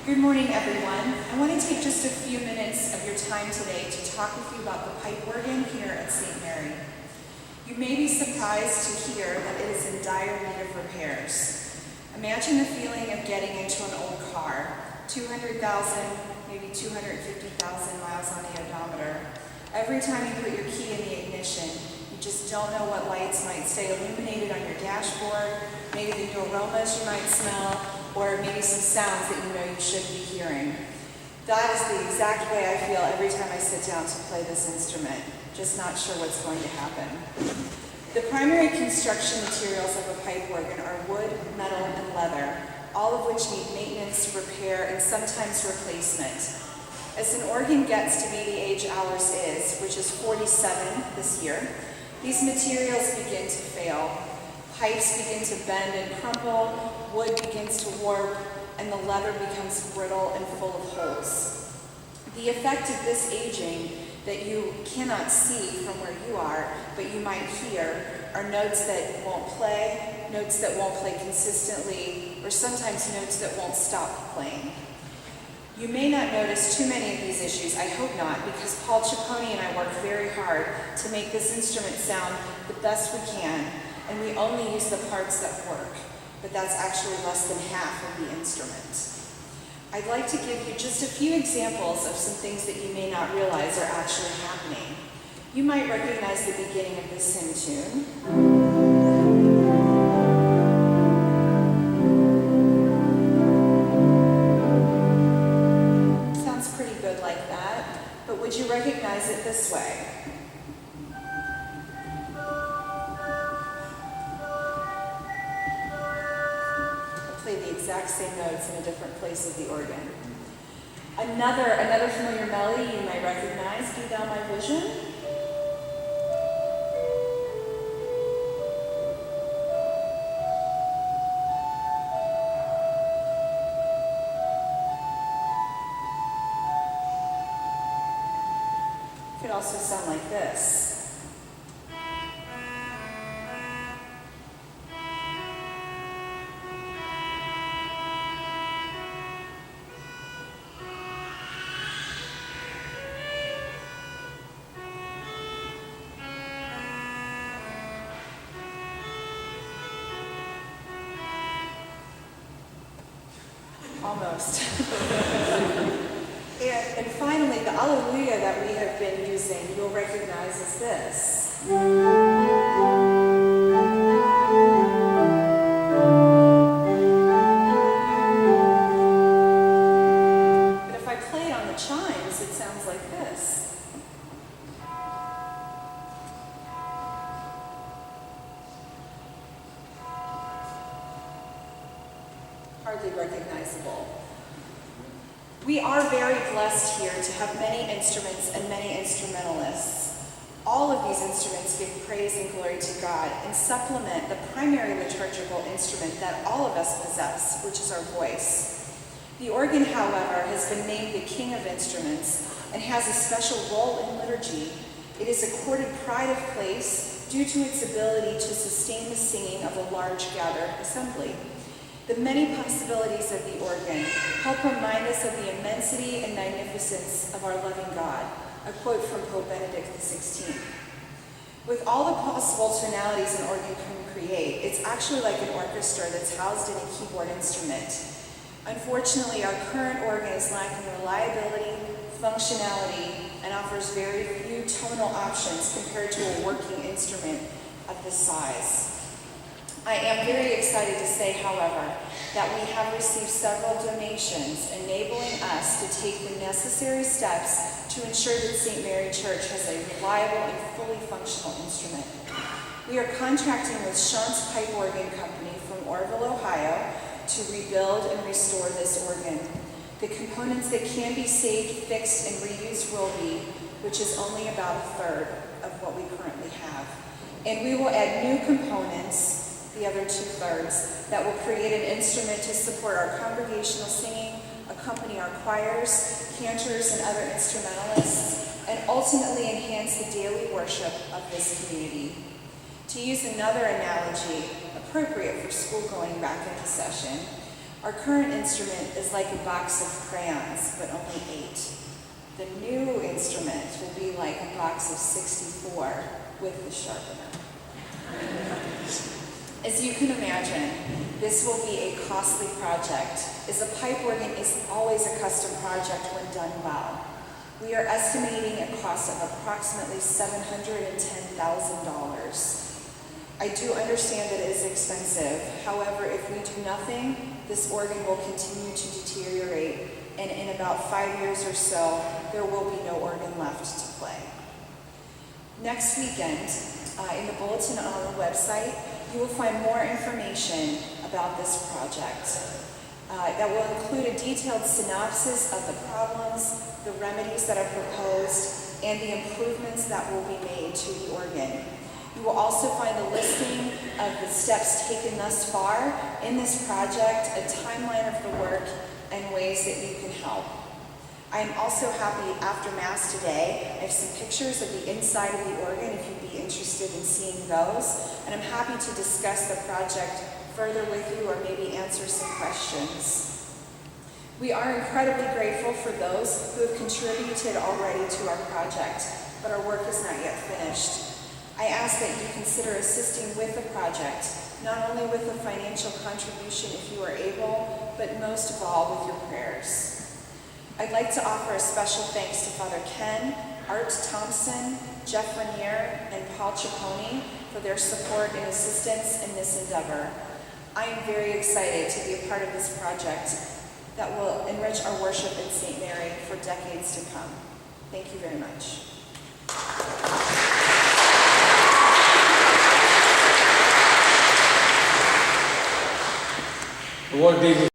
Good morning, everyone. I want to take just a few minutes of your time today to talk with you about the pipe organ here at St. Mary. You may be surprised to hear that it is in dire need of repairs. Imagine the feeling of getting into an old car, 200,000, maybe 250,000 miles on the odometer. Every time you put your key in the ignition, you just don't know what lights might stay illuminated on your dashboard, maybe the new aromas you might smell, or maybe some sounds that you know you should be hearing. That is the exact way I feel every time I sit down to play this instrument, just not sure what's going to happen. The primary construction materials of a pipe organ are wood, metal, and leather, all of which need maintenance, repair, and sometimes replacement. As an organ gets to be the age ours is, which is 47 this year, these materials begin to fail. Pipes begin to bend and crumple, wood begins to warp, and the leather becomes brittle and full of holes. The effect of this aging that you cannot see from where you are, but you might hear, are notes that won't play, notes that won't play consistently, or sometimes notes that won't stop playing. You may not notice too many of these issues, I hope not, because Paul Ciccone and I work very hard to make this instrument sound the best we can, and we only use the parts that work, but that's actually less than half of the instrument. I'd like to give you just a few examples of some things that you may not realize are actually happening. You might recognize the beginning of this hymn tune. Sounds pretty good like that, but would you recognize it this way? The exact same notes in a different place of the organ. Another familiar melody you might recognize, Be Thou My Vision. It could also sound like this. Almost. And finally, the Alleluia that we have been using, you'll recognize as this. But if I play it on the chimes, it sounds like this. Hardly recognizable. We are very blessed here to have many instruments and many instrumentalists. All of these instruments give praise and glory to God and supplement the primary liturgical instrument that all of us possess, which is our voice. The organ, however, has been named the king of instruments and has a special role in liturgy. It is accorded pride of place due to its ability to sustain the singing of a large gathered assembly. The many possibilities of the organ help remind us of the immensity and magnificence of our loving God, a quote from Pope Benedict XVI. With all the possible tonalities an organ can create, it's actually like an orchestra that's housed in a keyboard instrument. Unfortunately, our current organ is lacking reliability, functionality, and offers very few tonal options compared to a working instrument of this size. I am very excited to say, however, that we have received several donations enabling us to take the necessary steps to ensure that St. Mary Church has a reliable and fully functional instrument. We are contracting with Shantz Pipe Organ Company from Orrville, Ohio, to rebuild and restore this organ. The components that can be saved, fixed, and reused will be, which is only about a third of what we currently have. And we will add new components, the other 2/3, that will create an instrument to support our congregational singing, accompany our choirs, cantors, and other instrumentalists, and ultimately enhance the daily worship of this community. To use another analogy appropriate for school going back into session, Our current instrument is like a box of crayons, but only 8. The new instrument will be like a box of 64 with the sharpener. As you can imagine, this will be a costly project, as a pipe organ is always a custom project when done well. We are estimating a cost of approximately $710,000. I do understand that it is expensive. However, if we do nothing, this organ will continue to deteriorate, and in about 5 years or so, there will be no organ left to play. Next weekend, in the bulletin on our website, you will find more information about this project. That will include a detailed synopsis of the problems, the remedies that are proposed, and the improvements that will be made to the organ. You will also find a listing of the steps taken thus far in this project, a timeline of the work, and ways that you can help. I am also happy after Mass today, I have some pictures of the inside of the organ if you'd be interested in seeing those, and I'm happy to discuss the project further with you or maybe answer some questions. We are incredibly grateful for those who have contributed already to our project, but our work is not yet finished. I ask that you consider assisting with the project, not only with a financial contribution if you are able, but most of all with your prayers. I'd like to offer a special thanks to Father Ken, Art Thompson, Jeff Ranier, and Paul Ciccone for their support and assistance in this endeavor. I am very excited to be a part of this project that will enrich our worship in St. Mary for decades to come. Thank you very much. The Lord be with you.